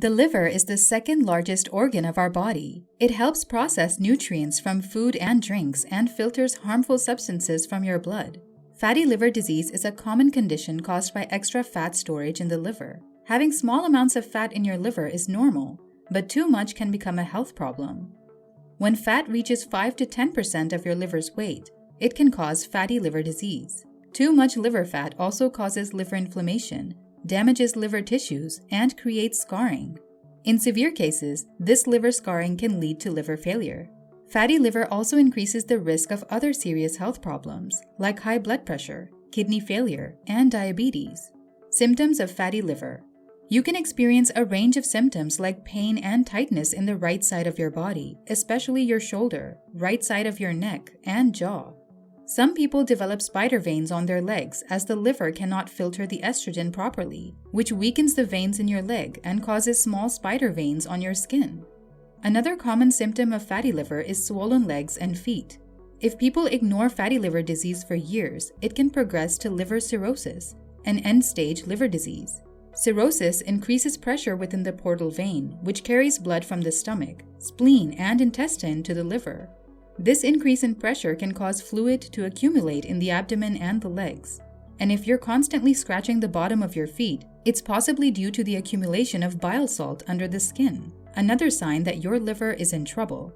The liver is the second largest organ of our body. It helps process nutrients from food and drinks and filters harmful substances from your blood. Fatty liver disease is a common condition caused by extra fat storage in the liver. Having small amounts of fat in your liver is normal, but too much can become a health problem. When fat reaches 5 to 10% of your liver's weight, it can cause fatty liver disease. Too much liver fat also causes liver inflammation, damages liver tissues, and creates scarring. In severe cases, this liver scarring can lead to liver failure. Fatty liver also increases the risk of other serious health problems, like high blood pressure, kidney failure, and diabetes. Symptoms of fatty liver. You can experience a range of symptoms like pain and tightness in the right side of your body, especially your shoulder, right side of your neck, and jaw. Some people develop spider veins on their legs as the liver cannot filter the estrogen properly, which weakens the veins in your leg and causes small spider veins on your skin. Another common symptom of fatty liver is swollen legs and feet. If people ignore fatty liver disease for years, it can progress to liver cirrhosis, an end-stage liver disease. Cirrhosis increases pressure within the portal vein, which carries blood from the stomach, spleen, and intestine to the liver. This increase in pressure can cause fluid to accumulate in the abdomen and the legs. And if you're constantly scratching the bottom of your feet, it's possibly due to the accumulation of bile salt under the skin, another sign that your liver is in trouble.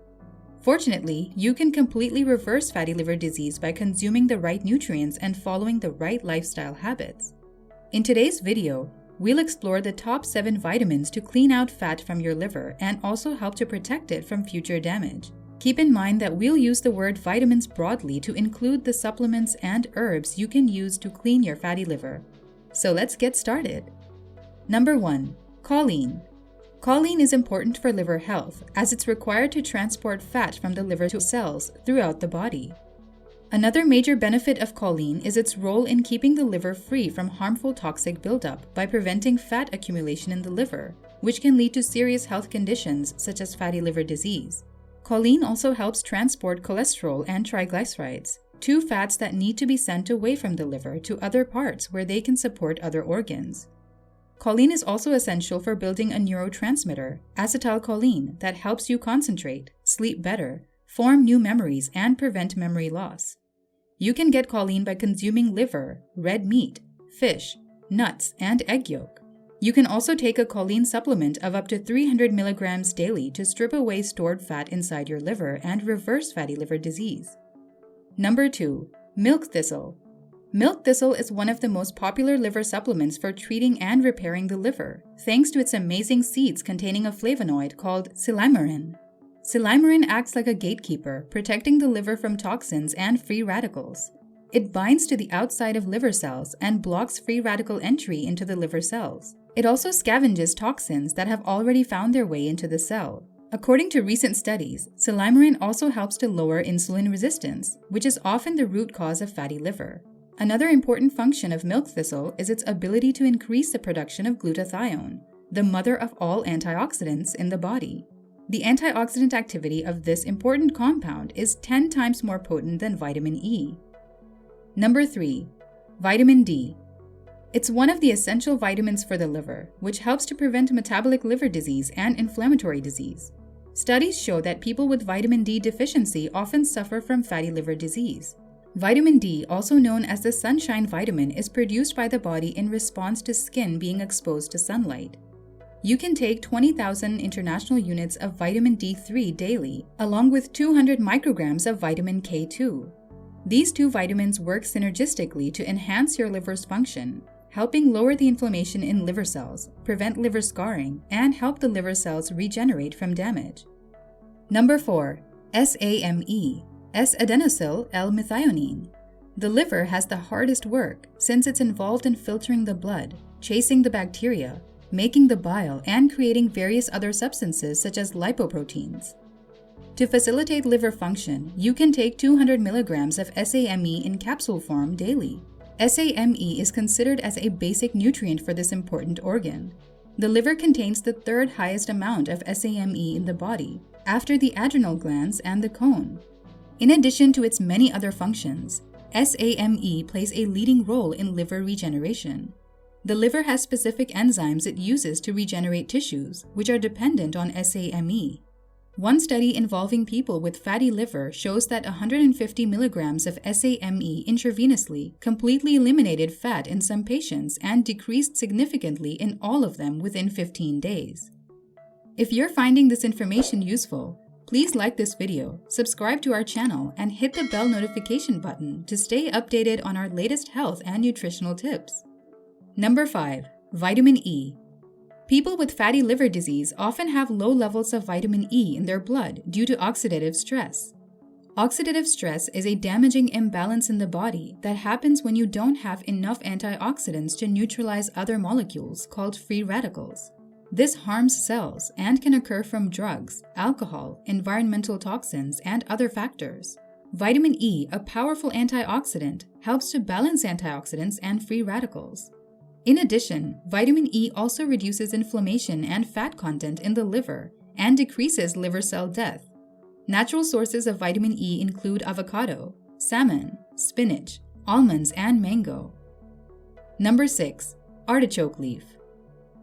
Fortunately, you can completely reverse fatty liver disease by consuming the right nutrients and following the right lifestyle habits. In today's video, we'll explore the top 7 vitamins to clean out fat from your liver and also help to protect it from future damage. Keep in mind that we'll use the word vitamins broadly to include the supplements and herbs you can use to clean your fatty liver. So let's get started. Number 1. Choline. Choline is important for liver health as it's required to transport fat from the liver to cells throughout the body. Another major benefit of choline is its role in keeping the liver free from harmful toxic buildup by preventing fat accumulation in the liver, which can lead to serious health conditions such as fatty liver disease. Choline also helps transport cholesterol and triglycerides, 2 fats that need to be sent away from the liver to other parts where they can support other organs. Choline is also essential for building a neurotransmitter, acetylcholine, that helps you concentrate, sleep better, form new memories, and prevent memory loss. You can get choline by consuming liver, red meat, fish, nuts, and egg yolk. You can also take a choline supplement of up to 300 milligrams daily to strip away stored fat inside your liver and reverse fatty liver disease. Number 2. Milk thistle. Milk thistle is one of the most popular liver supplements for treating and repairing the liver, thanks to its amazing seeds containing a flavonoid called Silymarin. Silymarin acts like a gatekeeper, protecting the liver from toxins and free radicals. It binds to the outside of liver cells and blocks free radical entry into the liver cells. It also scavenges toxins that have already found their way into the cell. According to recent studies, Silymarin also helps to lower insulin resistance, which is often the root cause of fatty liver. Another important function of milk thistle is its ability to increase the production of glutathione, the mother of all antioxidants in the body. The antioxidant activity of this important compound is 10 times more potent than vitamin E. Number 3. Vitamin D. It's one of the essential vitamins for the liver, which helps to prevent metabolic liver disease and inflammatory disease. Studies show that people with vitamin D deficiency often suffer from fatty liver disease. Vitamin D, also known as the sunshine vitamin, is produced by the body in response to skin being exposed to sunlight. You can take 20,000 international units of vitamin D3 daily, along with 200 micrograms of vitamin K2. These 2 vitamins work synergistically to enhance your liver's function, helping lower the inflammation in liver cells, prevent liver scarring, and help the liver cells regenerate from damage. Number 4. SAMe, S-adenosyl-L-methionine. The liver has the hardest work since it's involved in filtering the blood, chasing the bacteria, making the bile, and creating various other substances such as lipoproteins. To facilitate liver function, you can take 200 milligrams of SAMe in capsule form daily. SAMe is considered as a basic nutrient for this important organ. The liver contains the 3rd highest amount of SAMe in the body, after the adrenal glands and the colon. In addition to its many other functions, SAMe plays a leading role in liver regeneration. The liver has specific enzymes it uses to regenerate tissues, which are dependent on SAMe. One study involving people with fatty liver shows that 150 milligrams of SAMe intravenously completely eliminated fat in some patients and decreased significantly in all of them within 15 days. If you're finding this information useful, please like this video, subscribe to our channel, and hit the bell notification button to stay updated on our latest health and nutritional tips. Number 5. Vitamin E. People with fatty liver disease often have low levels of vitamin E in their blood due to oxidative stress. Oxidative stress is a damaging imbalance in the body that happens when you don't have enough antioxidants to neutralize other molecules called free radicals. This harms cells and can occur from drugs, alcohol, environmental toxins, and other factors. Vitamin E, a powerful antioxidant, helps to balance antioxidants and free radicals. In addition, vitamin E also reduces inflammation and fat content in the liver and decreases liver cell death. Natural sources of vitamin E include avocado, salmon, spinach, almonds, and mango. Number 6. Artichoke leaf.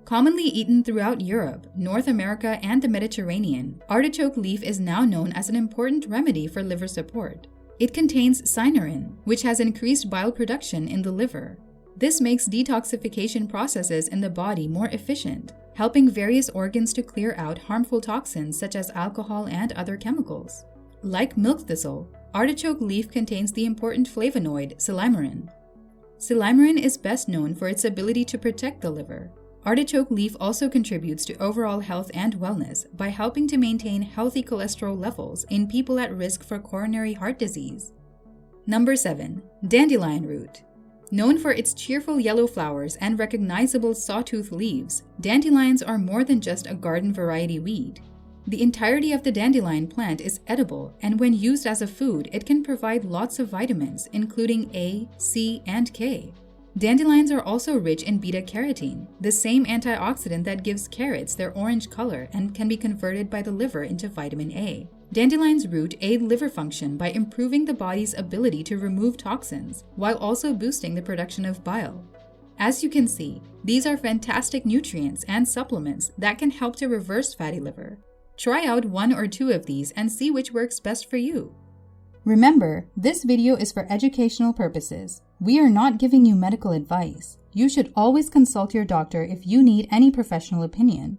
Commonly eaten throughout Europe, North America, and the Mediterranean, artichoke leaf is now known as an important remedy for liver support. It contains Silymarin, which has increased bile production in the liver. This makes detoxification processes in the body more efficient, helping various organs to clear out harmful toxins such as alcohol and other chemicals. Like milk thistle, artichoke leaf contains the important flavonoid Silymarin. Silymarin is best known for its ability to protect the liver. Artichoke leaf also contributes to overall health and wellness by helping to maintain healthy cholesterol levels in people at risk for coronary heart disease. Number 7. Dandelion root. Known for its cheerful yellow flowers and recognizable sawtooth leaves, dandelions are more than just a garden variety weed. The entirety of the dandelion plant is edible, and when used as a food, it can provide lots of vitamins, including A, C, and K. Dandelions are also rich in beta-carotene, the same antioxidant that gives carrots their orange color and can be converted by the liver into vitamin A. Dandelion's root aid liver function by improving the body's ability to remove toxins, while also boosting the production of bile. As you can see, these are fantastic nutrients and supplements that can help to reverse fatty liver. Try out 1 or 2 of these and see which works best for you. Remember, this video is for educational purposes. We are not giving you medical advice. You should always consult your doctor if you need any professional opinion.